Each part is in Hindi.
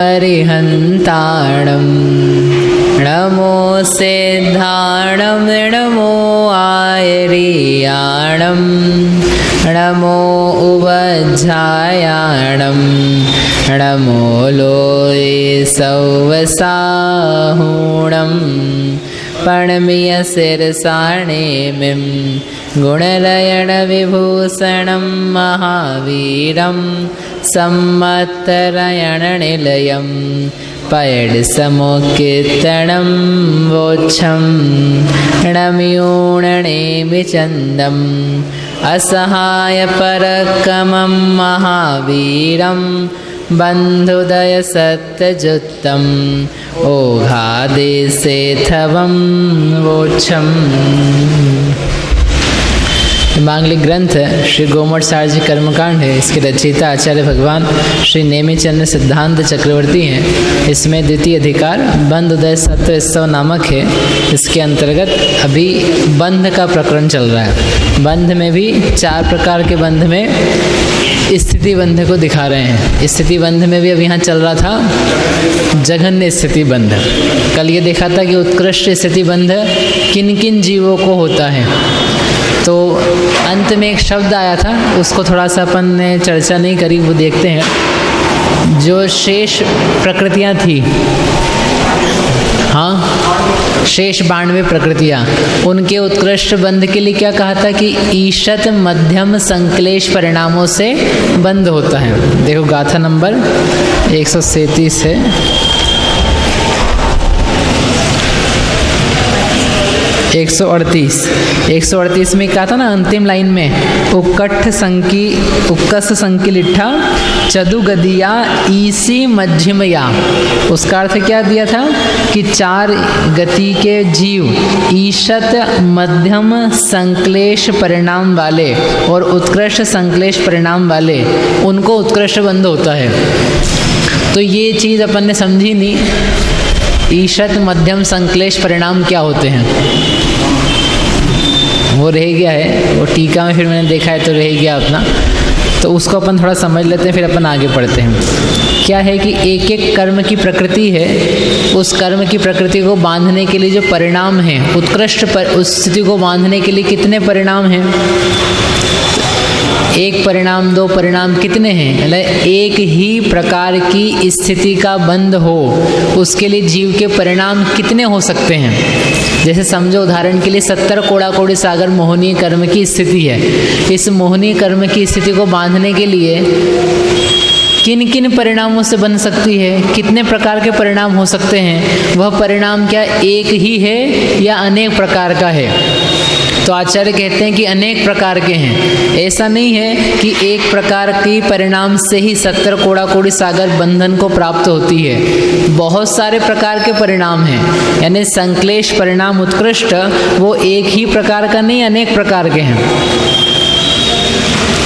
हरिहन्ताणं नमो सिद्धाणं नमो आयर्याणं नमो उवज्झायाणं नमो लोये सौवसाहुणं प्रणम्य शिरसाणेमिं गुणलयणविभूषणं महावीरं सम्मत्तरयणनिलयं पयड्समुत्कीर्तनं वोच्छं नम्यूणनेमि चन्दम् असहायपरक्रमं महावीरं बन्धुदयसत्यजुत्तम् ओघादेशेथवं वोच्छम्। मांगलिक ग्रंथ श्री गोमठ सारजी कर्मकांड है। इसके रचयिता आचार्य भगवान श्री नेमिचंद्र सिद्धांत चक्रवर्ती हैं। इसमें द्वितीय अधिकार बंध उदय सत्य उत्सव नामक है। इसके अंतर्गत अभी बंध का प्रकरण चल रहा है। बंध में भी 4 प्रकार के बंध में स्थिति बंध को दिखा रहे हैं। स्थिति बंध में भी अब यहाँ चल रहा था जघन्य स्थिति बंध। कल ये देखा था कि उत्कृष्ट स्थिति बंध किन किन जीवों को होता है। तो अंत में एक शब्द आया था, उसको थोड़ा सा अपन ने चर्चा नहीं करी, वो देखते हैं। जो शेष प्रकृतियाँ थी, हाँ, शेष 92 प्रकृतियाँ, उनके उत्कृष्ट बंध के लिए क्या कहा था कि ईशत मध्यम संक्लेश परिणामों से बंध होता है। देखो गाथा नंबर 137 है। 138 में कहा था ना अंतिम लाइन में, उक्कस संकिलिठा चदुगदिया ईसी मध्यमया। उसका अर्थ क्या दिया था कि 4 गति के जीव ईशत मध्यम संक्लेश परिणाम वाले और उत्कृष्ट संक्लेश परिणाम वाले, उनको उत्कृष्ट बंध होता है। तो ये चीज़ अपन ने समझी नहीं, ईशत मध्यम संक्लेश परिणाम क्या होते हैं, वो रह गया है। वो टीका में फिर मैंने देखा है तो रह गया अपना, तो उसको अपन थोड़ा समझ लेते हैं, फिर अपन आगे बढ़ते हैं। क्या है कि एक एक कर्म की प्रकृति है, उस कर्म की प्रकृति को बांधने के लिए जो परिणाम है, उत्कृष्ट उस स्थिति को बांधने के लिए कितने परिणाम हैं? 1 परिणाम, 2 परिणाम, कितने हैं? मतलब एक ही प्रकार की स्थिति का बंध हो, उसके लिए जीव के परिणाम कितने हो सकते हैं? जैसे समझो उदाहरण के लिए 70 कोड़ा कोड़ी सागर मोहनीय कर्म की स्थिति है। इस मोहनीय कर्म की स्थिति को बांधने के लिए किन किन परिणामों से बन सकती है, कितने प्रकार के परिणाम हो सकते हैं? वह परिणाम क्या एक ही है या अनेक प्रकार का है? तो आचार्य कहते हैं कि अनेक प्रकार के हैं। ऐसा नहीं है कि एक प्रकार की परिणाम से ही 70 कोड़ा कोड़ी सागर बंधन को प्राप्त होती है। बहुत सारे प्रकार के परिणाम हैं, यानी संक्लेश परिणाम उत्कृष्ट वो एक ही प्रकार का नहीं, अनेक प्रकार के हैं।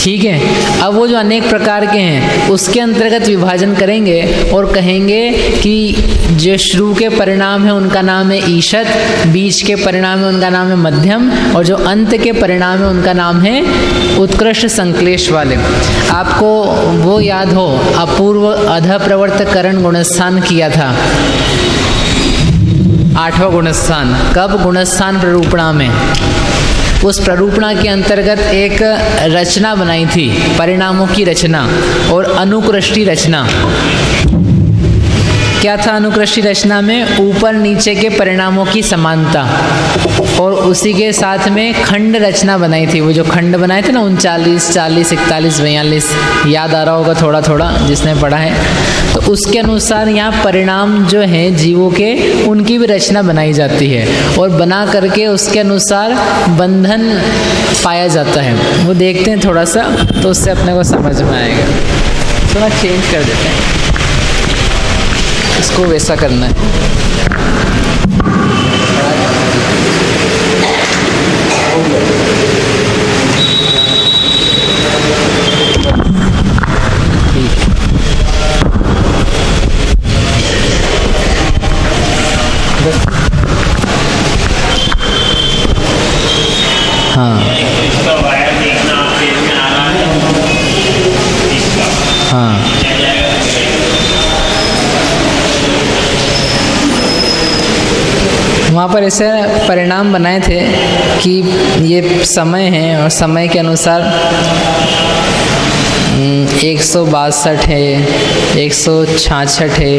ठीक है। अब वो जो अनेक प्रकार के हैं उसके अंतर्गत विभाजन करेंगे और कहेंगे कि जो शुरू के परिणाम है उनका नाम है ईशत, बीच के परिणाम है उनका नाम है मध्यम, और जो अंत के परिणाम है उनका नाम है उत्कृष्ट संक्लेश वाले। आपको वो याद हो, अपूर्व अध प्रवर्तकरण गुणस्थान किया था, 8वां गुणस्थान। कब? गुणस्थान प्ररूपणा में। उस प्ररूपणा के अंतर्गत एक रचना बनाई थी, परिणामों की रचना और अनुकृष्टि रचना। क्या था अनुकृष्टि रचना में? ऊपर नीचे के परिणामों की समानता, और उसी के साथ में खंड रचना बनाई थी। वो जो खंड बनाए थे ना 39, 40, 41, 42, याद आ रहा होगा थोड़ा थोड़ा जिसने पढ़ा है। तो उसके अनुसार यहाँ परिणाम जो हैं जीवों के, उनकी भी रचना बनाई जाती है, और बना करके उसके अनुसार बंधन पाया जाता है। वो देखते हैं थोड़ा सा, तो उससे अपने को समझ में आएगा। थोड़ा चेंज कर देते हैं, इसको वैसा करना है। हाँ हाँ वहाँ पर ऐसे परिणाम बनाए थे कि ये समय है और समय के अनुसार 162 है, 166 है,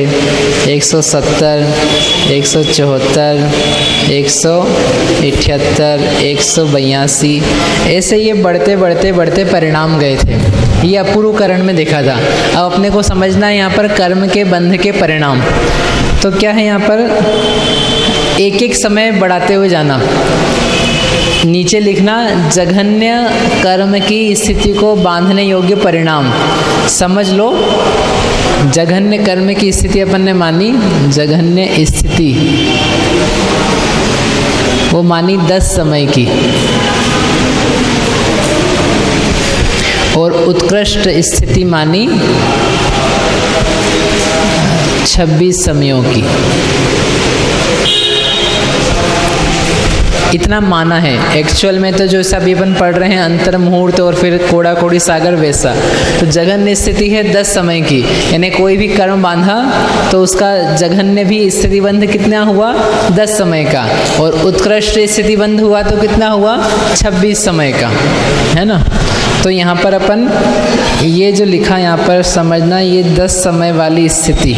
170, 174, 178, 182, ऐसे ये बढ़ते बढ़ते बढ़ते परिणाम गए थे। ये अपूर्व करण में देखा था। अब अपने को समझना है यहाँ पर कर्म के बंध के परिणाम। तो क्या है यहाँ पर, एक एक समय बढ़ाते हुए जाना। नीचे लिखना जघन्य कर्म की स्थिति को बांधने योग्य परिणाम। समझ लो, जघन्य कर्म की स्थिति अपन ने मानी, जघन्य स्थिति वो मानी 10 समय की, और उत्कृष्ट स्थिति मानी 26 समयों की। इतना माना है। एक्चुअल में तो जो सभी अपन पढ़ रहे हैं अंतर मुहूर्त और फिर कोड़ा कोड़ी सागर वैसा, तो जघन्य स्थिति है 10 समय की, यानी कोई भी कर्म बांधा तो उसका जघन्य भी स्थिति बंध कितना हुआ, 10 समय का, और उत्कृष्ट स्थिति बंध हुआ तो कितना हुआ, 26 समय का, है ना। तो यहाँ पर अपन ये जो लिखा यहाँ पर समझना, ये 10 समय वाली स्थिति,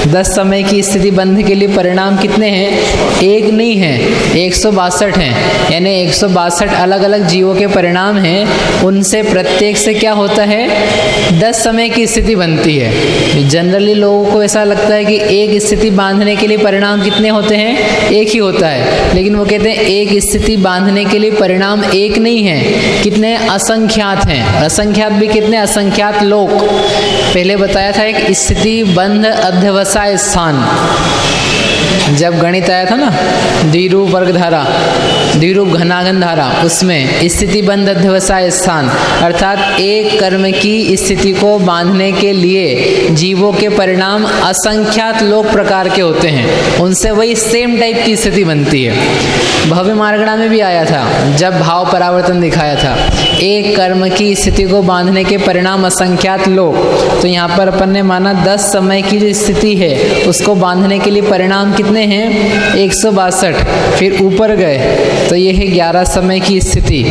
10 समय की स्थिति बंध के लिए परिणाम कितने हैं, एक नहीं है, 162 हैं, यानी 162 अलग अलग जीवों के परिणाम हैं। उनसे प्रत्येक से क्या होता है, 10 समय की स्थिति बनती है। जनरली लोगों को ऐसा लगता है कि एक स्थिति बांधने के लिए परिणाम कितने होते हैं, एक ही होता है, लेकिन वो कहते हैं एक स्थिति बांधने के लिए परिणाम एक नहीं है, कितने असंख्यात हैं। असंख्यात भी कितने, असंख्यात लोक। पहले बताया था एक स्थिति बंध अध्यवसाय स्थान, जब गणित आया था ना, द्विरूप वर्ग धारा, द्विरूप घनाघन धारा, उसमें स्थिति बंध अध्यवसाय स्थान, अर्थात एक कर्म की स्थिति को बांधने के लिए जीवों के परिणाम असंख्यात लोक प्रकार के होते हैं, उनसे वही सेम टाइप की स्थिति बनती है। भव्य मार्गणा में भी आया था, जब भाव परावर्तन दिखाया था, एक कर्म की स्थिति को बांधने के परिणाम असंख्यात लोक। तो यहाँ पर अपन ने माना 10 समय की जो स्थिति है उसको बांधने के लिए परिणाम कितने हैं, 162। फिर ऊपर गए तो ये है 11 समय की स्थिति।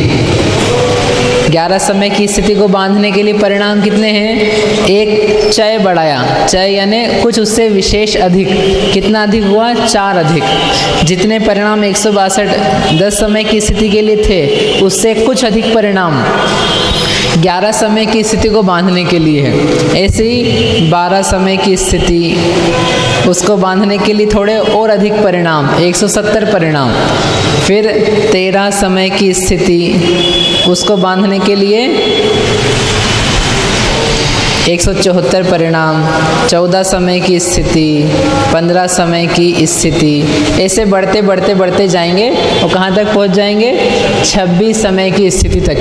11 समय की स्थिति को बांधने के लिए परिणाम कितने हैं, एक चय बढ़ाया, चय यानी कुछ उससे विशेष अधिक, कितना अधिक हुआ, 4 अधिक। जितने परिणाम 162 10 समय की स्थिति के लिए थे उससे कुछ अधिक परिणाम 11 समय की स्थिति को बांधने के लिए है। ऐसे ही 12 समय की स्थिति, उसको बांधने के लिए थोड़े और अधिक परिणाम, 170 परिणाम। फिर 13 समय की स्थिति, उसको बांधने के लिए 174 परिणाम। 14 समय की स्थिति, 15 समय की स्थिति, ऐसे बढ़ते बढ़ते बढ़ते जाएंगे और कहाँ तक पहुँच जाएंगे, 26 समय की स्थिति तक।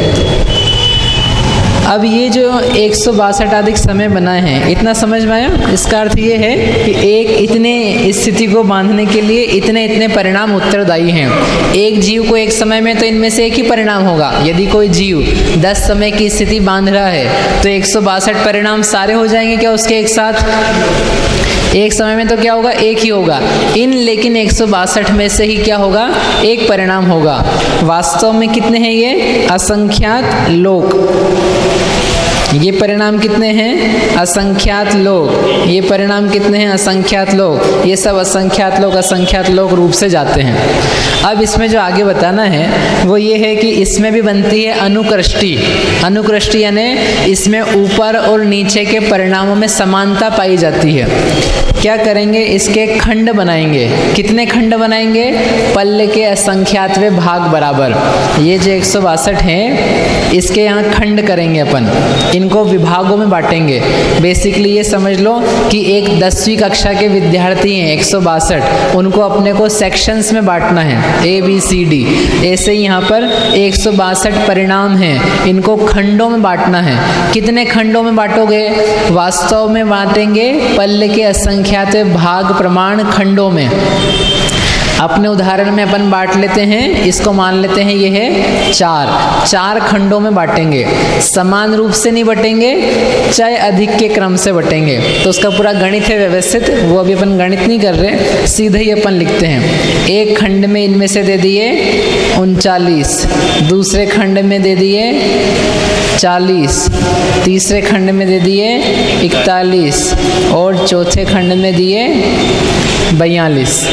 अब ये जो 162 अधिक समय बनाए हैं, इतना समझ में आया। इसका अर्थ ये है कि एक इतने स्थिति को बांधने के लिए इतने इतने परिणाम उत्तरदायी हैं। एक जीव को एक समय में तो इनमें से एक ही परिणाम होगा। यदि कोई जीव 10 समय की स्थिति बांध रहा है तो 162 परिणाम सारे हो जाएंगे क्या उसके एक साथ, एक समय में तो क्या होगा, एक ही होगा। लेकिन 162 में से ही क्या होगा, एक परिणाम होगा। वास्तव में कितने हैं ये, असंख्यात लोक। ये परिणाम कितने हैं, असंख्यात लोग। ये परिणाम कितने हैं, असंख्यात लोग। ये सब असंख्यात लोग रूप से जाते हैं। अब इसमें जो आगे बताना है वो ये है कि इसमें भी बनती है अनुकृष्टि। अनुकृष्टि यानी इसमें ऊपर और नीचे के परिणामों में समानता पाई जाती है। क्या करेंगे, इसके खंड बनाएंगे। कितने खंड बनाएंगे, पल्ले के असंख्यातवें भाग बराबर। ये जो 162 हैं इसके यहाँ खंड करेंगे अपन, इनको विभागों में बांटेंगे। बेसिकली ये समझ लो कि एक 10वीं कक्षा के विद्यार्थी हैं 162, उनको अपने को सेक्शंस में बांटना है, ABCD। ऐसे ही यहाँ पर 162 परिणाम हैं, इनको खंडों में बांटना है। कितने खंडों में बांटोगे, वास्तव में बांटेंगे पल्ले के असंख्यात भाग प्रमाण खंडों में। अपने उदाहरण में अपन बांट लेते हैं, इसको मान लेते हैं ये है 4 खंडों में बांटेंगे। समान रूप से नहीं बटेंगे, चाहे अधिक के क्रम से बटेंगे। तो उसका पूरा गणित है व्यवस्थित, वो अभी अपन गणित नहीं कर रहे, सीधे ही अपन लिखते हैं। एक खंड में इनमें से दे दिए 39, दूसरे खंड में दे दिए 40, तीसरे खंड में दे दिए 41 और चौथे खंड में दिए 42।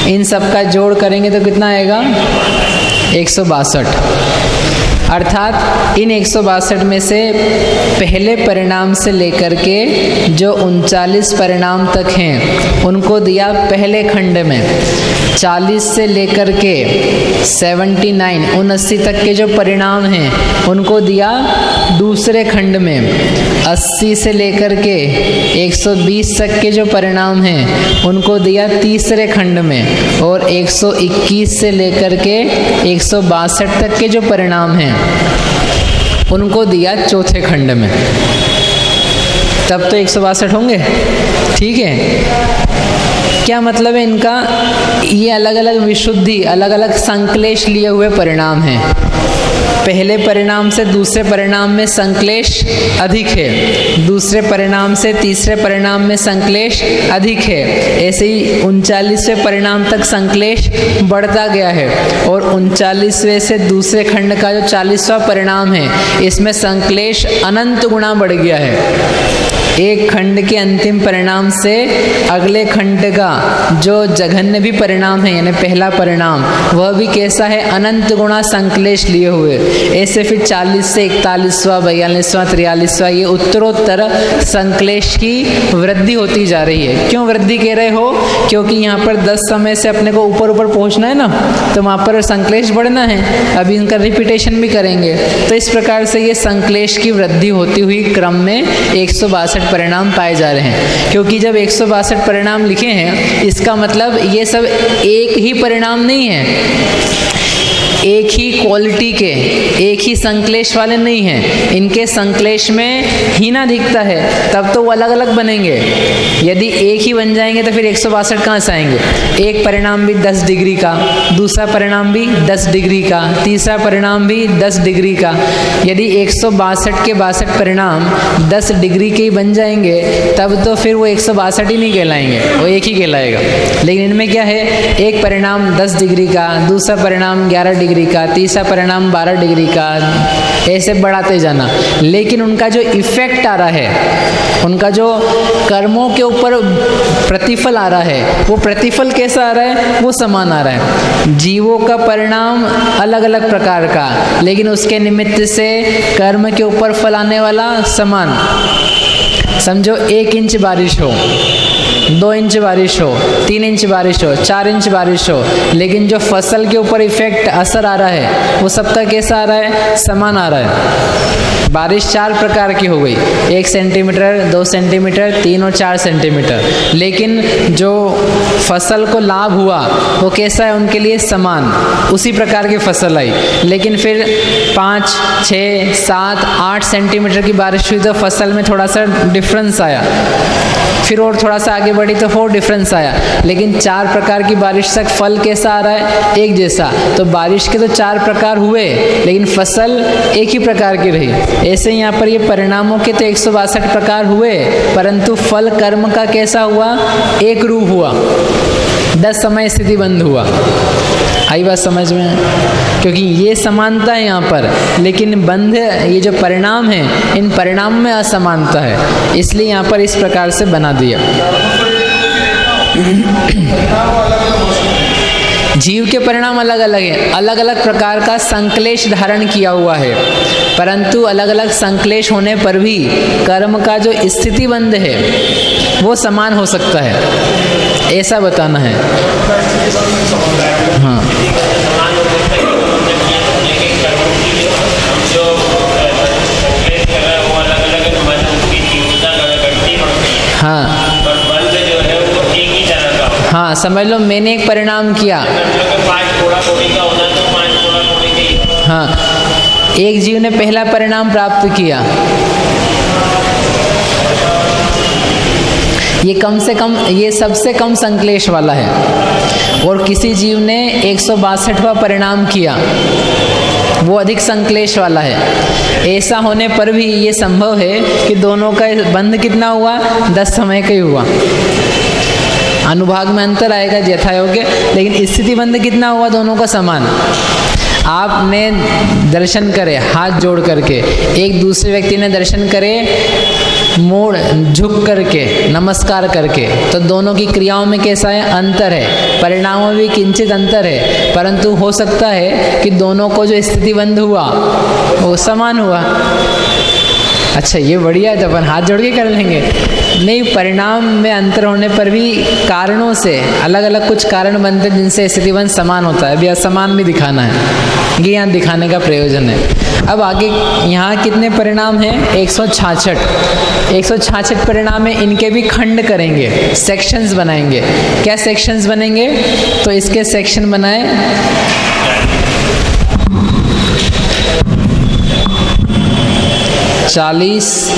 इन सब का जोड़ करेंगे तो कितना आएगा? 162। अर्थात इन 162 में से पहले परिणाम से लेकर के जो 39 परिणाम तक हैं उनको दिया पहले खंड में। 40 से लेकर के 79 तक के जो परिणाम हैं उनको दिया दूसरे खंड में। 80 से लेकर के 120 तक के जो परिणाम हैं उनको दिया तीसरे खंड में। और 121 से लेकर के 162 तक के जो परिणाम हैं उनको दिया चौथे खंड में। तब तो 162 होंगे, ठीक है। क्या मतलब है इनका? ये अलग अलग विशुद्धि, अलग अलग संक्लेश लिए हुए परिणाम हैं। पहले परिणाम से दूसरे परिणाम में संक्लेश अधिक है, दूसरे परिणाम से तीसरे परिणाम में संक्लेश अधिक है। ऐसे ही 39वें परिणाम तक संक्लेश बढ़ता गया है और 39वें से दूसरे खंड का जो 40वां परिणाम है इसमें संक्लेश अनंत गुना बढ़ गया है। एक खंड के अंतिम परिणाम से अगले खंड का जो जघन्य भी परिणाम है यानी पहला परिणाम, वह भी कैसा है? अनंत गुना संक्लेश लिए हुए। ऐसे फिर 40 से 41वां, 42वां, 43वां ये उत्तरोत्तर संक्लेश की वृद्धि होती जा रही है। क्यों वृद्धि कह रहे हो? क्योंकि यहाँ पर 10 समय से अपने को ऊपर ऊपर पहुँचना है ना, तो वहाँ पर संक्लेश बढ़ना है। अभी इनका रिपीटेशन भी करेंगे, तो इस प्रकार से ये संक्लेश की वृद्धि होती हुई क्रम में 162 परिणाम पाए जा रहे हैं। क्योंकि जब 162 परिणाम लिखे हैं इसका मतलब ये सब एक ही परिणाम नहीं है, एक ही क्वालिटी के, एक ही संक्लेश वाले नहीं हैं। इनके संक्लेश में हीना दिखता है, तब तो वो अलग अलग बनेंगे। यदि एक ही बन जाएंगे तो फिर 162 कहाँ से आएंगे? एक परिणाम भी 10 डिग्री का, दूसरा परिणाम भी 10 डिग्री का, तीसरा परिणाम भी 10 डिग्री का। यदि 162 के 62 परिणाम 10 डिग्री के ही बन जाएंगे तब तो फिर वो 162 ही नहीं कहलाएंगे, वो एक ही कहलाएगा। लेकिन इनमें क्या है? एक परिणाम 10 डिग्री का, दूसरा परिणाम 11 डिग्री का, तीसरा परिणाम 12 डिग्री का, ऐसे बढ़ाते जाना। लेकिन उनका जो इफेक्ट आ रहा है, उनका जो कर्मों के ऊपर प्रतिफल आ रहा है, वो प्रतिफल कैसा आ रहा है? वो समान आ रहा है। जीवों का परिणाम अलग अलग प्रकार का, लेकिन उसके निमित्त से कर्म के ऊपर फल आने वाला समान। समझो 1 इंच बारिश हो, 2 इंच बारिश हो, 3 इंच बारिश हो, 4 इंच बारिश हो, लेकिन जो फसल के ऊपर इफेक्ट असर आ रहा है वो सबका कैसा आ रहा है? समान आ रहा है। बारिश 4 प्रकार की हो गई, 1 सेंटीमीटर, 2 सेंटीमीटर, 3 और 4 सेंटीमीटर, लेकिन जो फसल को लाभ हुआ वो कैसा है? उनके लिए समान, उसी प्रकार की फसल आई। लेकिन फिर 5, 6, 7, 8 सेंटीमीटर की बारिश हुई तो फसल में थोड़ा सा डिफरेंस आया, फिर और थोड़ा सा आगे बढ़ी तो और डिफरेंस आया। लेकिन 4 प्रकार की बारिश तक फल कैसा आ रहा है? एक जैसा। तो बारिश के तो 4 प्रकार हुए लेकिन फसल एक ही प्रकार की रही। ऐसे यहाँ पर ये परिणामों के तो 162 प्रकार हुए, परंतु फल कर्म का कैसा हुआ? एक रूप हुआ। 10 समय स्थिति बंद हुआ। आई बात समझ में? क्योंकि ये समानता है यहाँ पर, लेकिन बंध ये जो परिणाम है इन परिणाम में असमानता है, इसलिए यहाँ पर इस प्रकार से बना दिया। जीव के परिणाम अलग अलग हैं, अलग अलग प्रकार का संक्लेश धारण किया हुआ है, परंतु अलग अलग संक्लेश होने पर भी कर्म का जो स्थिति बंध है वो समान हो सकता है, ऐसा बताना है। हाँ हाँ हाँ, समझ लो मैंने एक परिणाम किया। हाँ, एक जीव ने पहला परिणाम प्राप्त किया, ये कम से कम, ये सबसे कम संक्लेश वाला है। और किसी जीव ने 162वां परिणाम किया, वो अधिक संक्लेश वाला है। ऐसा होने पर भी ये संभव है कि दोनों का बंध कितना हुआ, 10 समय का ही हुआ। अनुभाग में अंतर आएगा यथा योग्य, लेकिन स्थिति बंध कितना हुआ, दोनों का समान। आपने दर्शन करे हाथ जोड़ करके, एक दूसरे व्यक्ति ने दर्शन करे मोड़ झुक करके, नमस्कार करके, तो दोनों की क्रियाओं में कैसा है, अंतर है। परिणामों में भी किंचित अंतर है, परंतु हो सकता है कि दोनों को जो स्थिति बंध हुआ वो समान हुआ। अच्छा ये बढ़िया है, तो अपन हाथ जोड़ के कर लेंगे। नहीं, परिणाम में अंतर होने पर भी कारणों से अलग अलग कुछ कारण बनते हैं जिनसे स्थिति बंध समान होता है। अभी असमान भी दिखाना है, ये यहाँ दिखाने का प्रयोजन है। अब आगे यहाँ कितने परिणाम हैं, 166। 166 परिणाम है, इनके भी खंड करेंगे, सेक्शंस बनाएंगे। क्या सेक्शंस बनेंगे, तो इसके सेक्शन बनाए 40,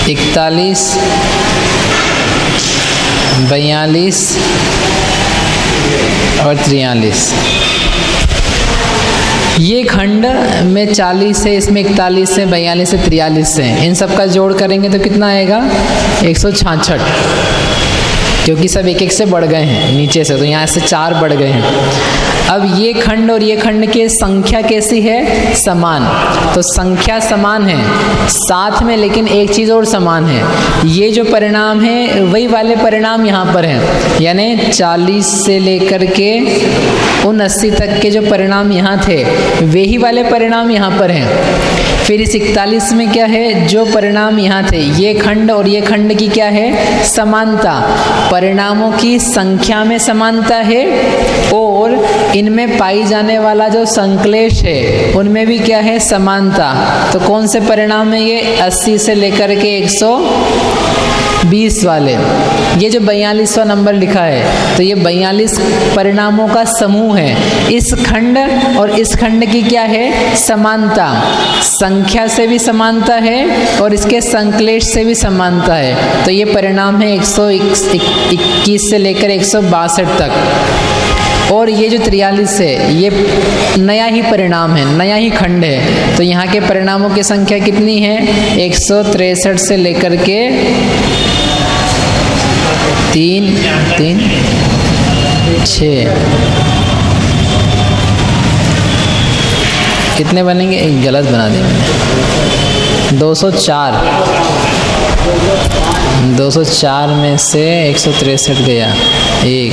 41, 42 और 43। ये खंड में 40 है, इसमें 41 है, 42 है, 43 है। इन सब का जोड़ करेंगे तो कितना आएगा, 166, क्योंकि सब एक एक से बढ़ गए हैं नीचे से, तो यहाँ से 4 बढ़ गए हैं। अब ये खंड और ये खंड की संख्या कैसी है, समान। तो संख्या समान है साथ में, लेकिन एक चीज़ और समान है, ये जो परिणाम है वही वाले परिणाम यहाँ पर हैं। यानी 40 से लेकर के 79 तक के जो परिणाम यहाँ थे वही वाले परिणाम यहाँ पर हैं। फिर इस 41 में क्या है, जो परिणाम यहाँ थे, ये खंड और ये खंड की क्या है, समानता। परिणामों की संख्या में समानता है और इनमें पाई जाने वाला जो संक्लेश है उनमें भी क्या है, समानता। तो कौन से परिणाम है ये, 80 से लेकर के 120 वाले। ये जो 42वां नंबर लिखा है, तो ये 42 परिणामों का समूह है। इस खंड और इस खंड की क्या है, समानता। संख्या से भी समानता है और इसके संक्लेश से भी समानता है। तो ये परिणाम है 121 से लेकर 162 तक। और ये जो 43 है ये नया ही परिणाम है, नया ही खंड है। तो यहाँ के परिणामों की संख्या कितनी है, 163 से लेकर के 3, 6 कितने बनेंगे, एक गलत बना दिया मैंने, 204 में से 163 गया, 1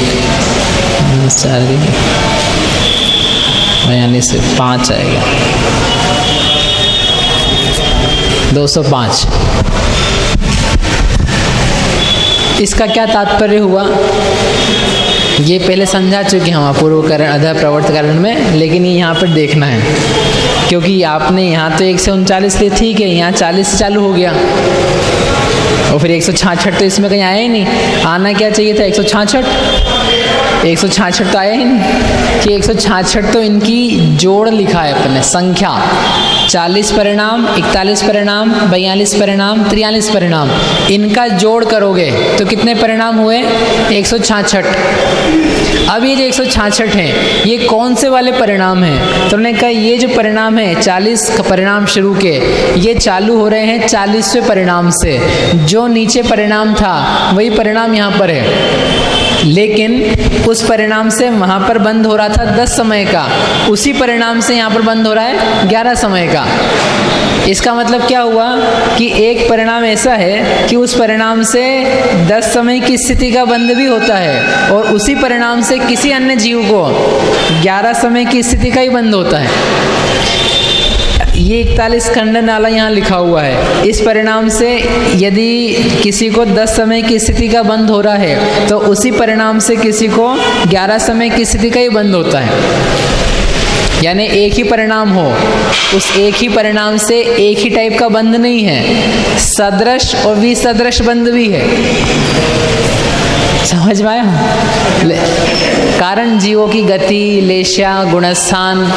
4 यानी से 5 आएगा, 205। इसका क्या तात्पर्य हुआ, ये पहले समझा चुके हम पूर्व करण अधः प्रवर्त करण में, लेकिन ये यहाँ पर देखना है, क्योंकि आपने यहाँ तो 1 से 39 लिए, ठीक है, यहाँ 40 से चालू हो गया और फिर 166 तो इसमें कहीं आया ही नहीं। आना क्या चाहिए था, 166 तो आया ही नहीं कि 166 तो इनकी जोड़ लिखा है अपने, संख्या 40 परिणाम, 41 परिणाम, 42 परिणाम, 43 परिणाम, इनका जोड़ करोगे तो कितने परिणाम हुए, 166। अब ये जो 166 हैं ये कौन से वाले परिणाम हैं, तो उन्होंने कहा ये जो परिणाम है 40 परिणाम शुरू के, ये चालू हो रहे हैं 40वें परिणाम से। जो नीचे परिणाम था वही परिणाम यहाँ पर है, लेकिन उस परिणाम से वहाँ पर बंद हो रहा था 10 समय का, उसी परिणाम से यहाँ पर बंद हो रहा है 11 समय का। इसका मतलब क्या हुआ कि एक परिणाम ऐसा है कि उस परिणाम से 10 समय की स्थिति का बंध भी होता है और उसी परिणाम से किसी अन्य जीव को 11 समय की स्थिति का ही बंध होता है। ये 41 खंड नाला यहाँ लिखा हुआ है। इस परिणाम से यदि किसी को 10 समय की स्थिति का बंध हो रहा है तो उसी परिणाम से किसी को 11 समय की स्थिति का ही बंध होता है। यानी एक ही परिणाम हो, उस एक ही परिणाम से एक ही टाइप का बंध नहीं है, सदृश और विसदृश बंध भी है। समझ में आया? कारण जीवों की गति, लेशा, गुणस्थान,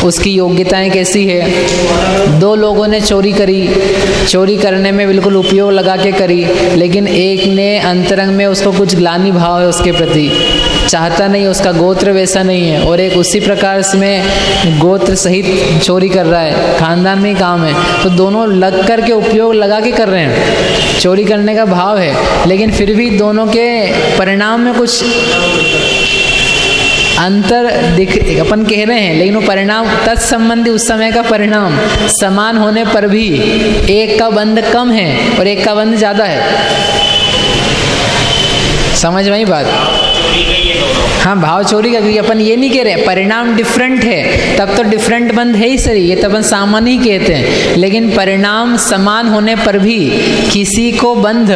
उसकी योग्यताएं कैसी है। दो लोगों ने चोरी करी, चोरी करने में बिल्कुल उपयोग लगा के करी, लेकिन एक ने अंतरंग में उसको कुछ ग्लानि भाव है उसके प्रति, चाहता नहीं, उसका गोत्र वैसा नहीं है, और एक उसी प्रकार में गोत्र सहित चोरी कर रहा है, खानदान में ही काम है, तो दोनों लग कर के उपयोग लगा के कर रहे हैं, चोरी करने का भाव है, लेकिन फिर भी दोनों के परिणाम में कुछ अंतर अपन कह रहे हैं, लेकिन वो परिणाम तत्संबंधी उस समय का परिणाम समान होने पर भी एक का बंध कम है और एक का बंध ज़्यादा है। समझ में आई बात? हाँ, भाव चोरी का, क्योंकि अपन ये नहीं कह रहे परिणाम डिफरेंट है, तब तो डिफरेंट बंध है ही सही, ये तो अपन सामान्य ही कहते हैं, लेकिन परिणाम समान होने पर भी किसी को बंध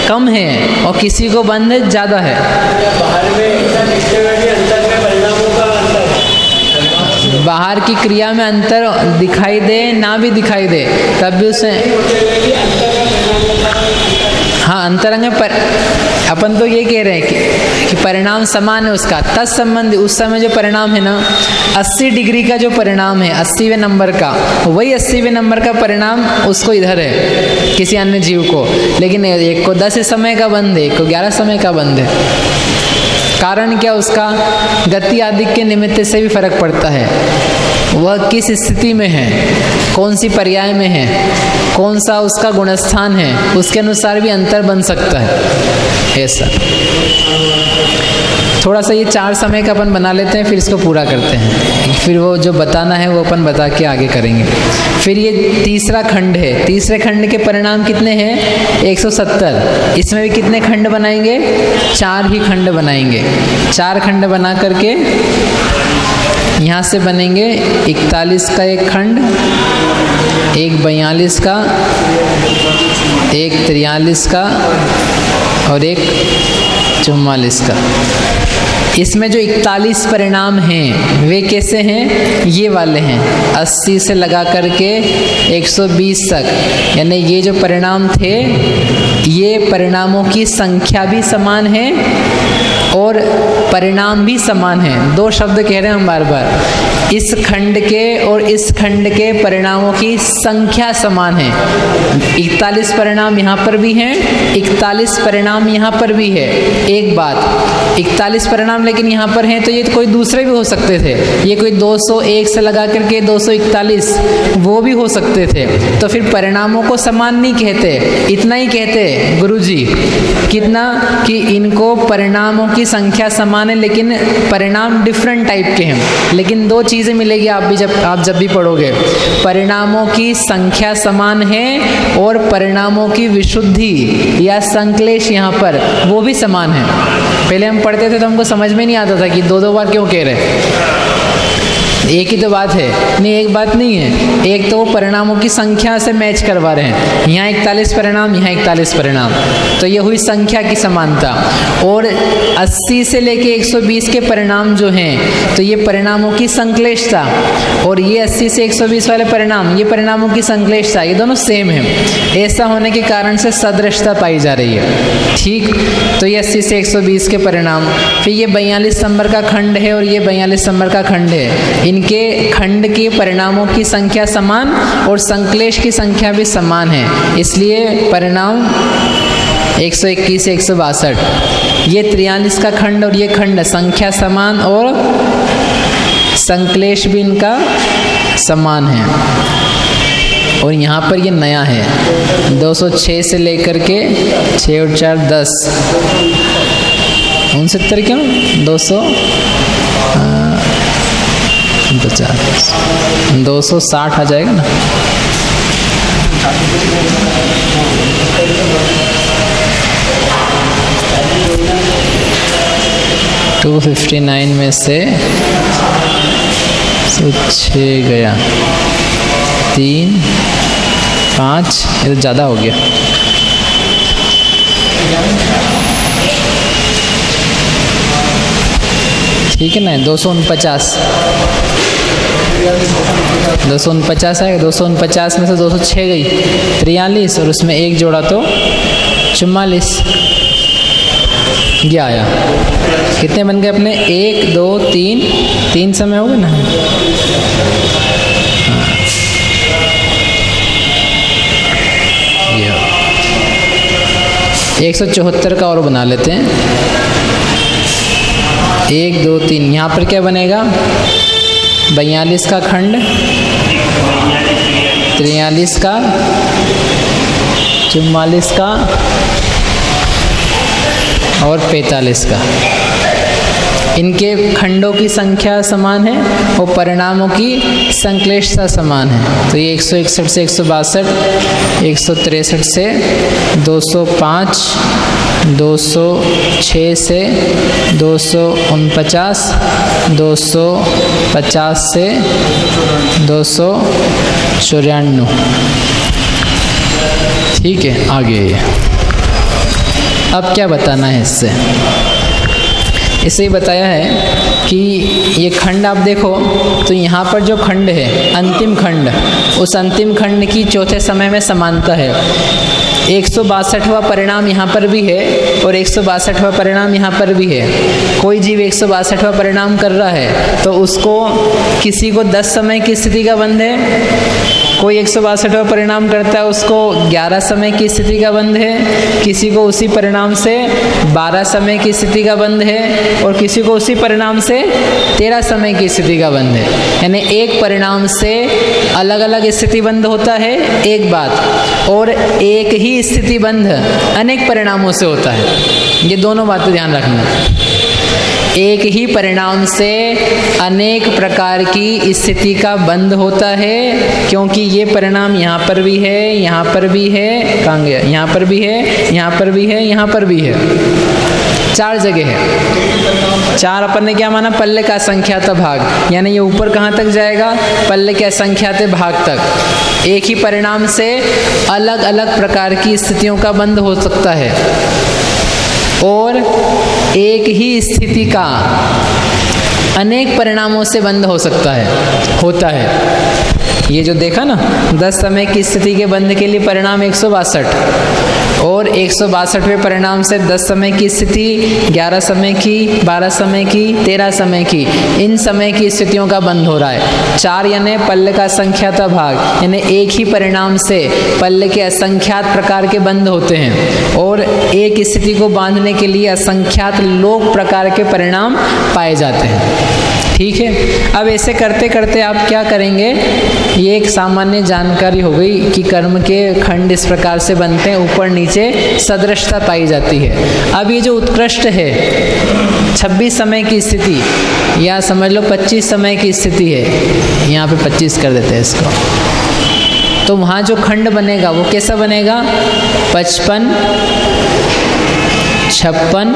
कम है और किसी को बंध ज़्यादा है। बाहर की क्रिया में अंतर दिखाई दे ना भी दिखाई दे, तब भी उसे हाँ अंतरंग में अपन तो ये कह रहे हैं कि परिणाम समान है उसका, तत्संबंधी उस समय जो परिणाम है ना, 80 डिग्री का जो परिणाम है 80वें नंबर का, वही 80वें नंबर का परिणाम उसको इधर है किसी अन्य जीव को, लेकिन एक को 10 समय का बंध है, एक को 11 समय का बंध है। कारण क्या? उसका गति आदि के निमित्त से भी फर्क पड़ता है, वह किस स्थिति में है, कौन सी पर्याय में है, कौन सा उसका गुणस्थान है, उसके अनुसार भी अंतर बन सकता है। ऐसा थोड़ा सा ये 4 समय का अपन बना लेते हैं, फिर इसको पूरा करते हैं, फिर वो जो बताना है वो अपन बता के आगे करेंगे। फिर ये तीसरा खंड है, तीसरे खंड के परिणाम कितने हैं? 170। इसमें भी कितने खंड बनाएंगे? 4 ही खंड बनाएंगे। 4 खंड बना करके यहाँ से बनेंगे 41 का एक खंड, एक 42 का, एक 43 का और एक 44 का। इसमें जो 41 परिणाम हैं वे कैसे हैं? ये वाले हैं, 80 से लगा करके 120 तक, यानी ये जो परिणाम थे ये परिणामों की संख्या भी समान है और परिणाम भी समान है। 2 शब्द कह रहे हैं हम बार बार, इस खंड के और इस खंड के परिणामों की संख्या समान है। 41 परिणाम यहाँ पर भी हैं, 41 परिणाम यहाँ पर भी है। एक बात, 41 परिणाम लेकिन यहाँ पर हैं तो ये कोई दूसरे भी हो सकते थे, ये कोई 201 से लगा करके 241 वो भी हो सकते थे, तो फिर परिणामों को समान नहीं कहते, इतना ही कहते गुरुजी, कितना कि इनको परिणामों की संख्या समान है लेकिन परिणाम डिफरेंट टाइप के हैं। लेकिन 2 चीज़ें मिलेगी आप जब भी पढ़ोगे, परिणामों की संख्या समान है और परिणामों की विशुद्धि या संक्लेश यहाँ पर वो भी समान है। पहले हम पढ़ते थे तो हमको समझ में नहीं आता था कि 2-2 बार क्यों कह रहे, एक ही तो बात है। नहीं, एक बात नहीं है, एक तो वो परिणामों की संख्या से मैच करवा रहे हैं, यहाँ 41 परिणाम, यहाँ 41 परिणाम, तो ये हुई संख्या की समानता। और 80 से लेके 120 के परिणाम जो हैं तो ये परिणामों की संक्लेशता, और ये 80 से 120 वाले परिणाम ये परिणामों की संक्लेशता, ये दोनों सेम है। ऐसा होने के कारण से सदृशता पाई जा रही है। ठीक, तो ये 80 से 120 के परिणाम, फिर ये 42 नंबर का खंड है और ये 42 नंबर का खंड है। इनके खंड के परिणामों की संख्या समान और संक्लेश की संख्या भी समान है, इसलिए परिणाम 121 से 162। ये 43 का खंड और ये खंड संख्या समान और संक्लेश भी इनका समान है। और यहाँ पर ये नया है 206 से लेकर के 6 और 4 10 69 क्यों 260 आ जाएगा ना। तो 59 में से 6 गया, 3 5, ये तो ज़्यादा हो गया। ठीक है ना, 249 आएगा। 249 में से 206 गई 43 और उसमें 1 जोड़ा तो 44। ये आया। कितने बन गए अपने? 1 2 3, 3 समय हो गए ना। ये 174 का और बना लेते हैं। 1 2 3, यहाँ पर क्या बनेगा? 42 का खंड, 43 का, 44 का और 45 का। इनके खंडों की संख्या समान है और परिणामों की संश्लेषता समान है। तो ये 161 से 162, 163 से 205, 206 से 249, 250 से 294। ठीक है, आगे अब क्या बताना है इससे? इसे बताया है कि ये खंड आप देखो तो यहाँ पर जो खंड है, अंतिम खंड, उस अंतिम खंड की चौथे समय में समानता है। 162वां परिणाम यहाँ पर भी है और 162वां परिणाम यहाँ पर भी है। कोई जीव 162वां परिणाम कर रहा है तो उसको किसी को 10 समय की स्थिति का बंध है, कोई 162वां परिणाम करता है उसको 11 समय की स्थिति का बंध है, किसी को उसी परिणाम से 12 समय की स्थिति का बंध है और किसी को उसी परिणाम से 13 समय की स्थिति का बंध है। यानी एक परिणाम से अलग अलग स्थिति बंध होता है एक बात, और एक ही स्थिति बंध अनेक परिणामों से होता है। ये दोनों बातें ध्यान रखना। एक ही परिणाम से अनेक प्रकार की स्थिति का बंध होता है, क्योंकि ये परिणाम यहाँ पर भी है, यहाँ पर भी है, कहाँ गया, यहाँ पर भी है, यहाँ पर भी है, यहाँ पर भी है, 4 जगह है। 4 अपन ने क्या माना? पल्ले का असंख्यात भाग, यानी ये ऊपर कहाँ तक जाएगा? पल्ले के असंख्यात भाग तक। एक ही परिणाम से अलग अलग प्रकार की स्थितियों का बंध हो सकता है और एक ही स्थिति का अनेक परिणामों से बंध हो सकता है, होता है। ये जो देखा ना, 10 समय की स्थिति के बंध के लिए परिणाम 162 और 162वें परिणाम से 10 समय की स्थिति, 11 समय की, 12 समय की, 13 समय की, इन समय की स्थितियों का बंध हो रहा है। 4 यानी पल्ले का असंख्यात भाग, यानी एक ही परिणाम से पल्ले के असंख्यात प्रकार के बंध होते हैं और एक स्थिति को बांधने के लिए असंख्यात लोक प्रकार के परिणाम पाए जाते हैं। ठीक है, अब ऐसे करते करते आप क्या करेंगे? ये एक सामान्य जानकारी हो गई कि कर्म के खंड इस प्रकार से बनते हैं, ऊपर नीचे सदृशता पाई जाती है। अब ये जो उत्कृष्ट है 26 समय की स्थिति, या समझ लो 25 समय की स्थिति है, यहाँ पे 25 कर देते हैं इसको, तो वहाँ जो खंड बनेगा वो कैसा बनेगा? 55, 56,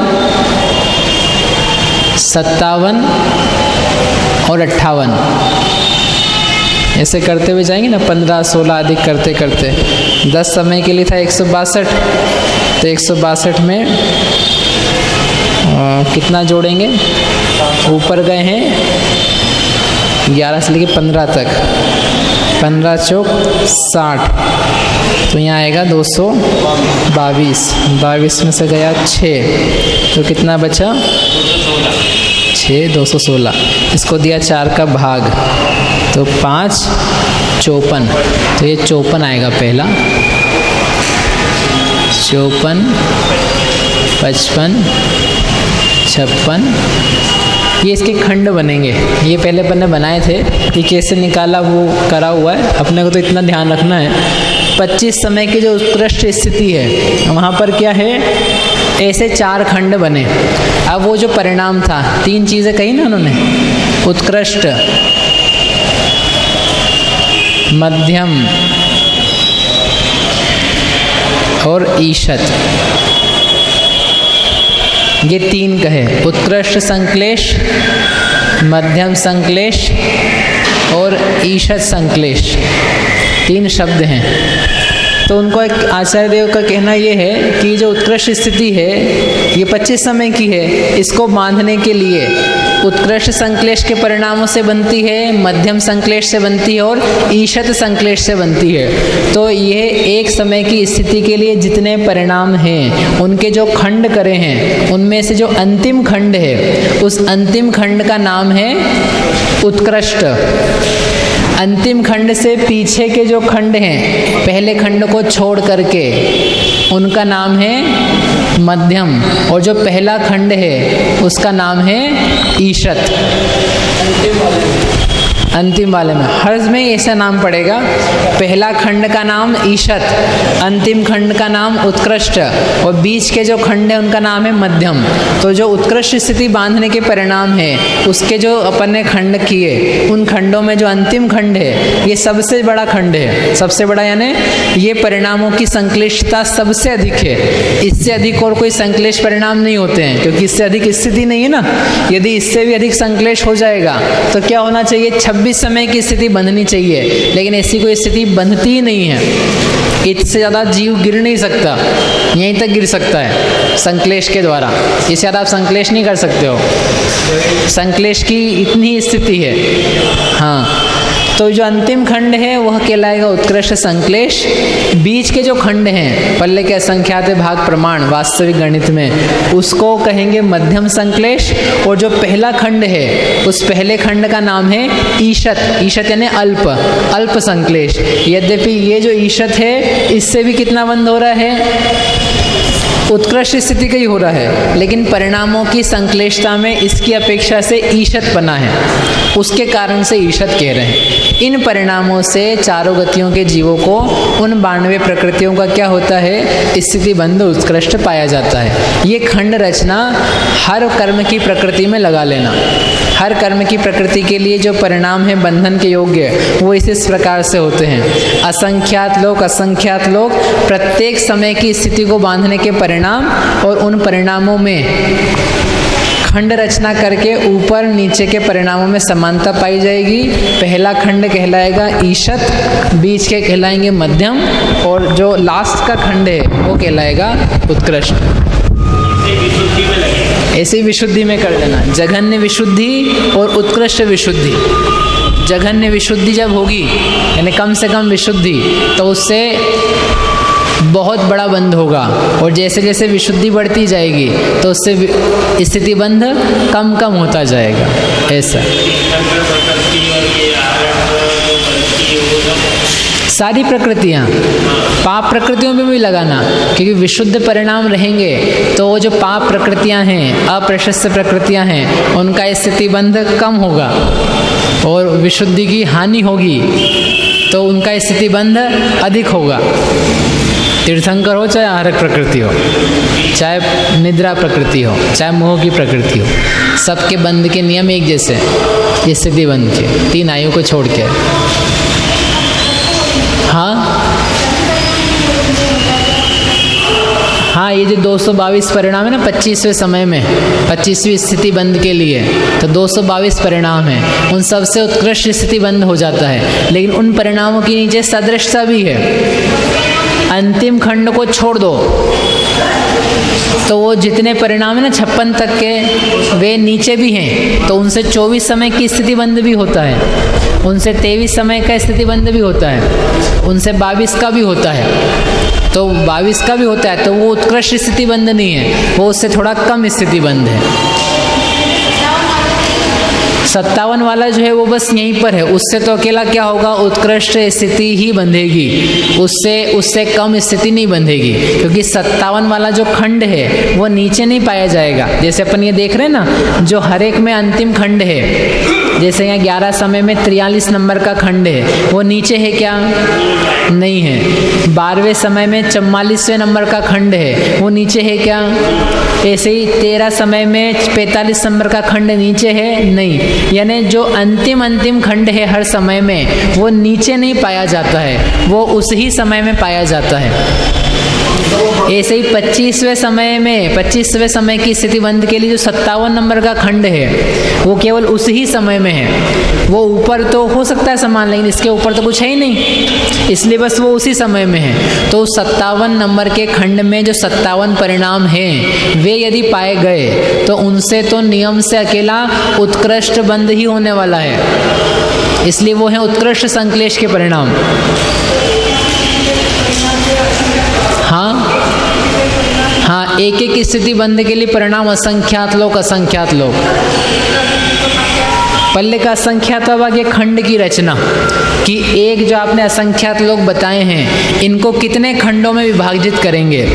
57 और 58। ऐसे करते हुए जाएंगे ना, 15, 16 अधिक करते करते। 10 समय के लिए था 162, तो 162 में कितना जोड़ेंगे? ऊपर गए हैं 11 से लेके 15 तक, 15 चौक 60, तो यहाँ आएगा 222। 22 में से गया 6, तो कितना बचा? 6, 216। इसको दिया 4 का भाग, तो 5, 54, तो ये 54 आएगा पहला। 54, 55, 56, ये इसके खंड बनेंगे। ये पहले अपन ने बनाए थे, ये कैसे निकाला वो करा हुआ है, अपने को तो इतना ध्यान रखना है। 25 समय की जो उत्कृष्ट स्थिति है वहाँ पर क्या है? ऐसे 4 खंड बने। अब वो जो परिणाम था, 3 चीज़ें कही ना उन्होंने, उत्कृष्ट, मध्यम और ईशत, ये 3 कहे। उत्कृष्ट संश्लेष, मध्यम संश्लेष और ईशत संश्लेष, 3 शब्द हैं। तो उनको एक आचार्य देव का कहना ये है कि जो उत्कृष्ट स्थिति है ये 25 समय की है, इसको बांधने के लिए उत्कृष्ट संक्लेश के परिणामों से बनती है, मध्यम संक्लेश से बनती है और ईशत संक्लेश से बनती है। तो ये एक समय की स्थिति के लिए जितने परिणाम हैं उनके जो खंड करे हैं उनमें से जो अंतिम खंड है उस अंतिम खंड का नाम है उत्कृष्ट। अंतिम खंड से पीछे के जो खंड हैं पहले खंड को छोड़ करके उनका नाम है मध्यम, और जो पहला खंड है उसका नाम है ईशत। अंतिम वाले में हर्ष में ऐसा नाम पड़ेगा, पहला खंड का नाम ईशत, अंतिम खंड का नाम उत्कृष्ट और बीच के जो खंड है उनका नाम है मध्यम। तो जो उत्कृष्ट स्थिति बांधने के परिणाम है उसके जो अपन ने खंड किए उन खंडों में जो अंतिम खंड है ये सबसे बड़ा खंड है। सबसे बड़ा यानी ये परिणामों की संक्लिष्टता सबसे अधिक है, इससे अधिक और कोई संक्लेश परिणाम नहीं होते हैं, क्योंकि इससे अधिक स्थिति नहीं है ना। यदि इससे भी अधिक संक्लेश हो जाएगा तो क्या होना चाहिए, 26 समय की स्थिति बंधनी चाहिए, लेकिन ऐसी कोई स्थिति बंधती ही नहीं है। इससे ज़्यादा जीव गिर नहीं सकता, यहीं तक गिर सकता है संक्लेश के द्वारा, इससे ज़्यादा आप संक्लेश नहीं कर सकते हो। संक्लेश की इतनी स्थिति है। हाँ, तो जो अंतिम खंड है वह कहलाएगा उत्कृष्ट संक्लेश। बीच के जो खंड हैं पल्ले के असंख्यात भाग प्रमाण वास्तविक गणित में उसको कहेंगे मध्यम संक्लेश, और जो पहला खंड है उस पहले खंड का नाम है ईशत। ईशत यानी अल्प संक्लेश। यद्यपि ये जो ईशत है इससे भी कितना बंद हो रहा है, उत्कृष्ट स्थिति का ही हो रहा है, लेकिन परिणामों की संक्लेशता में इसकी अपेक्षा से ईशत बना है, उसके कारण से ईशत कह रहे हैं। इन परिणामों से चारों गतियों के जीवों को उन 92 प्रकृतियों का क्या होता है, स्थिति बंध उत्कृष्ट पाया जाता है। ये खंड रचना हर कर्म की प्रकृति में लगा लेना। हर कर्म की प्रकृति के लिए जो परिणाम है बंधन के योग्य वो इस प्रकार से होते हैं। असंख्यात लोग प्रत्येक समय की स्थिति को बांधने के परिणाम और उन परिणामों में खंड रचना करके ऊपर नीचे के परिणामों में समानता पाई जाएगी। पहला खंड कहलाएगा ईशत, बीच के कहलाएंगे मध्यम, और जो लास्ट का खंड है वो कहलाएगा उत्कृष्ट। ऐसी विशुद्धि में कर लेना, जघन्य विशुद्धि और उत्कृष्ट विशुद्धि। जघन्य विशुद्धि जब होगी यानी कम से कम विशुद्धि, तो उससे बहुत बड़ा बंध होगा, और जैसे जैसे विशुद्धि बढ़ती जाएगी तो उससे स्थिति बंध कम कम होता जाएगा। ऐसा सारी प्रकृतियाँ, पाप प्रकृतियों में भी लगाना, क्योंकि विशुद्ध परिणाम रहेंगे तो वो जो पाप प्रकृतियाँ हैं, अप्रशस्त प्रकृतियाँ हैं, उनका स्थिति बंध कम होगा, और विशुद्धि की हानि होगी तो उनका स्थिति बंध अधिक होगा। तीर्थंकर हो चाहे आहरक प्रकृति हो, चाहे निद्रा प्रकृति हो, चाहे मोह की प्रकृति हो, सबके बंध के नियम एक जैसे, स्थिति बंध के 3 आयु को छोड़ के। हाँ, ये जो 222 परिणाम है ना 25वें समय में, 25वीं स्थिति बंद के लिए, तो 222 परिणाम है, उन सबसे उत्कृष्ट स्थिति बंद हो जाता है। लेकिन उन परिणामों के नीचे सदृशता भी है। अंतिम खंड को छोड़ दो तो वो जितने परिणाम है ना 56 तक के, वे नीचे भी हैं, तो उनसे 24 समय की स्थिति बंद भी होता है, उनसे 23 समय का स्थिति बंद भी होता है, उनसे 22 का भी होता है। तो 22 का भी होता है तो वो उत्कृष्ट स्थिति बंद नहीं है, वो उससे थोड़ा कम स्थिति बंद है। 57 वाला जो है वो बस यहीं पर है, उससे तो अकेला क्या होगा, उत्कृष्ट स्थिति ही बंधेगी, उससे कम स्थिति नहीं बंधेगी, क्योंकि 57 वाला जो खंड है वो नीचे नहीं पाया जाएगा। जैसे अपन ये देख रहे हैं ना, जो हर एक में अंतिम खंड है, जैसे यहाँ 11 समय में 43 नंबर का खंड है, वो नीचे है क्या, नहीं है। 12वें समय में 44वें नंबर का खंड है, वो नीचे है क्या। ऐसे ही 13 समय में 45 नंबर का खंड नीचे है, नहीं। यानी जो अंतिम खंड है हर समय में वो नीचे नहीं पाया जाता है, वो उस ही समय में पाया जाता है। ऐसे ही 25वें समय की स्थिति बंध के लिए जो 57 नंबर का खंड है वो केवल उस ही समय में है। वो ऊपर तो हो सकता है समान, लेकिन इसके ऊपर तो कुछ है ही नहीं, इसलिए बस वो उसी समय में है। तो 57 नंबर के खंड में जो 57 परिणाम हैं वे यदि पाए गए तो उनसे तो नियम से अकेला उत्कृष्ट बंध ही होने वाला है, इसलिए वो है उत्कृष्ट संक्लेश के परिणाम। हाँ, एक एक स्थिति बंध के लिए परिणाम असंख्यात लोक। पल्ले का असंख्यात भाग ये खंड की रचना कि एक जो आपने असंख्यात लोग बताए हैं इनको कितने खंडों में विभाजित करेंगे।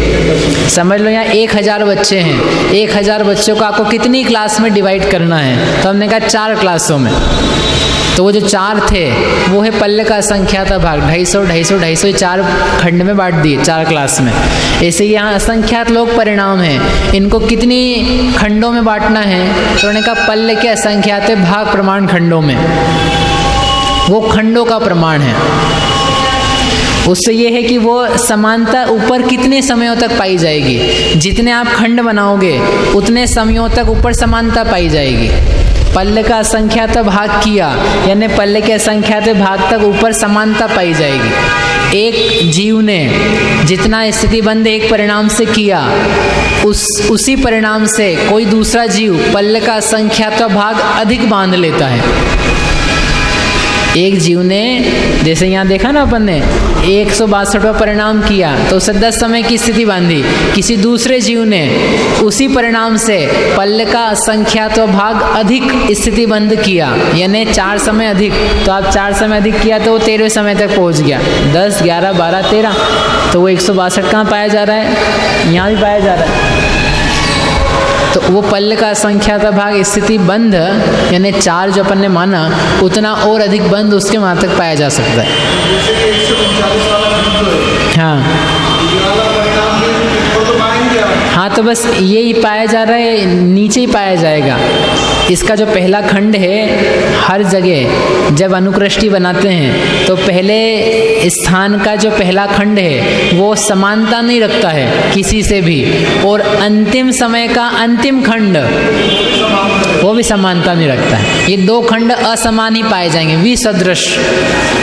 समझ लो यहाँ 1000 बच्चे हैं, 1000 बच्चों को आपको कितनी क्लास में डिवाइड करना है, तो हमने कहा 4 क्लासों में। तो वो जो 4 थे वो है पल्ले का असंख्यात भाग, 250 4 खंड में बांट दिए 4 क्लास में। ऐसे ही यहाँ असंख्यात लोग परिणाम हैं, इनको कितनी खंडों में बांटना है, तो उन्होंने कहा पल्ले के असंख्यात भाग प्रमाण खंडों में, वो खंडों का प्रमाण है। उससे ये है कि वो समानता ऊपर कितने समयों तक पाई जाएगी, जितने आप खंड बनाओगे उतने समयों तक ऊपर समानता पाई जाएगी। पल्ले का असंख्यात भाग किया यानी पल्ले के असंख्यात भाग तक ऊपर समानता पाई जाएगी। एक जीव ने जितना स्थिति बंध एक परिणाम से किया उसी परिणाम से कोई दूसरा जीव पल्ले का असंख्यात भाग अधिक बांध लेता है। एक जीव ने जैसे यहाँ देखा ना अपन ने 162वां परिणाम किया तो उसे 10 समय की स्थिति बांधी, किसी दूसरे जीव ने उसी परिणाम से पल्ले का असंख्यात भाग अधिक स्थिति बंध किया यानी 4 समय अधिक, तो आप 4 समय अधिक किया तो वो 13वें समय तक पहुँच गया, 10, 11, 12, 13, तो वो 162 कहाँ पाया जा रहा है, यहाँ भी पाया जा रहा है। तो वो पल्ले का असंख्यात भाग स्थिति बंध यानी 4 जो अपन ने माना उतना और अधिक बंध उसके वहाँ तक पाया जा सकता है। हाँ, तो बस यही पाया जा रहा है, नीचे ही पाया जाएगा। इसका जो पहला खंड है हर जगह जब अनुकृष्टि बनाते हैं तो पहले स्थान का जो पहला खंड है वो समानता नहीं रखता है किसी से भी, और अंतिम समय का अंतिम खंड वो भी समानता नहीं रखता है। ये 2 खंड असमान ही पाए जाएंगे, विसदृश,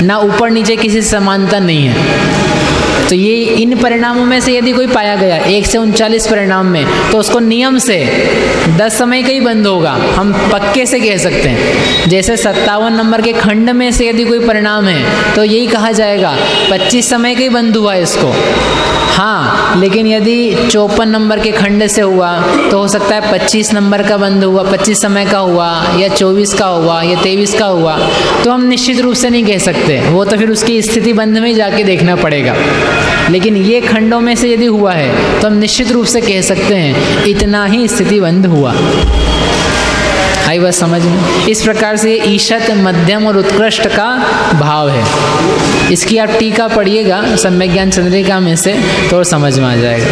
ना ऊपर नीचे किसी से समानता नहीं है। तो ये इन परिणामों में से यदि कोई पाया गया 1 से 39 परिणाम में तो उसको नियम से 10 समय का ही बंद होगा, हम पक्के से कह सकते हैं। जैसे 57 नंबर के खंड में से यदि कोई परिणाम है तो यही कहा जाएगा 25 समय का ही बंद हुआ इसको। हाँ, लेकिन यदि 54 नंबर के खंड से हुआ तो हो सकता है 25 नंबर का बंद हुआ, 25 समय का हुआ, या 24 का हुआ, या 23 का हुआ, तो हम निश्चित रूप से नहीं कह सकते, वो तो फिर उसकी स्थिति बंध में ही जाके देखना पड़ेगा। लेकिन ये खंडों में से यदि हुआ है तो हम निश्चित रूप से कह सकते हैं इतना ही स्थिति बंध हुआ। आई बात समझ में? इस प्रकार से ईशत, मध्यम और उत्कृष्ट का भाव है। इसकी आप टीका पढ़िएगा सम्यक ज्ञान चंद्रिका में से तो समझ में आ जाएगा।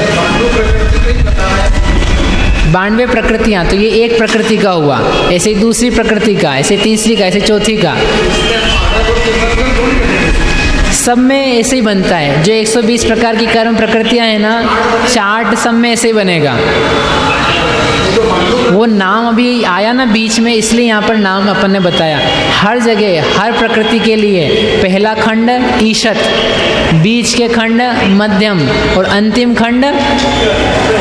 92 प्रकृतियाँ, तो ये एक प्रकृति का हुआ, ऐसे ही दूसरी प्रकृति का, ऐसे तीसरी का, ऐसे चौथी का, सब में ऐसे ही बनता है। जो 120 प्रकार की कर्म प्रकृतियाँ हैं ना, चार्ट सब में ऐसे ही बनेगा। वो नाम अभी आया ना बीच में, इसलिए यहाँ पर नाम अपन ने बताया। हर जगह हर प्रकृति के लिए पहला खंड ईशत, बीच के खंड मध्यम और अंतिम खंड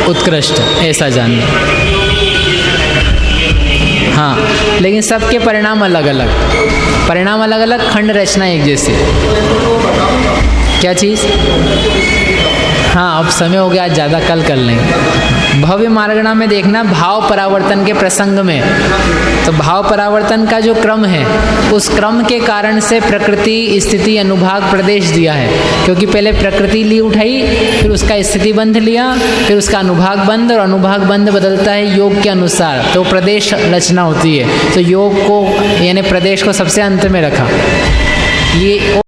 उत्कृष्ट, ऐसा जानिए। हाँ, लेकिन सबके परिणाम अलग अलग, परिणाम अलग अलग, खंड रचना एक जैसी। क्या चीज़? हाँ, अब समय हो गया, आज ज़्यादा कल कर लेंगे। भव्य मार्गणा में देखना भाव परावर्तन के प्रसंग में, तो भाव परावर्तन का जो क्रम है उस क्रम के कारण से प्रकृति, स्थिति, अनुभाग, प्रदेश दिया है। क्योंकि पहले प्रकृति ली उठाई, फिर उसका स्थिति बंध लिया, फिर उसका अनुभाग बंध, और अनुभाग बंध बदलता है योग के अनुसार, तो प्रदेश रचना होती है। तो योग को यानी प्रदेश को सबसे अंत में रखा। ये